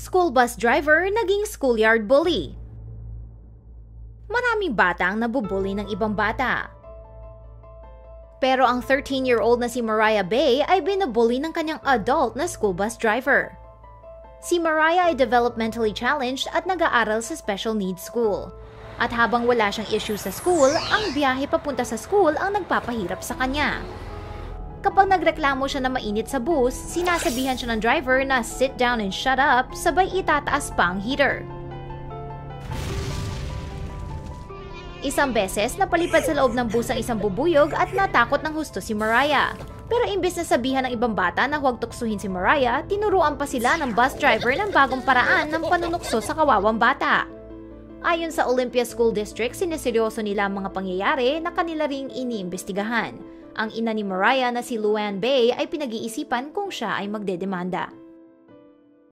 School bus driver naging schoolyard bully. Maraming bata ang nabubully ng ibang bata. Pero ang 13-year-old na si Mariah Bay ay binubully ng kanyang adult na school bus driver. Si Mariah ay developmentally challenged at nag-aaral sa special needs school. At habang wala siyang issue sa school, ang biyahe papunta sa school ang nagpapahirap sa kanya. Kapag nagreklamo siya na mainit sa bus, sinasabihan siya ng driver na sit down and shut up, sabay itataas pa ang heater. Isang beses, napalipad sa loob ng bus ang isang bubuyog at natakot ng husto si Mariah. Pero imbes na sabihan ng ibang bata na huwag tuksuhin si Mariah, tinuruan pa sila ng bus driver ng bagong paraan ng panunukso sa kawawang bata. Ayon sa Olympia School District, sineseryoso nila ang mga pangyayari na kanila ring iniimbestigahan. Ang ina ni Mariah na si Luann Bay ay pinag-iisipan kung siya ay magdedemanda.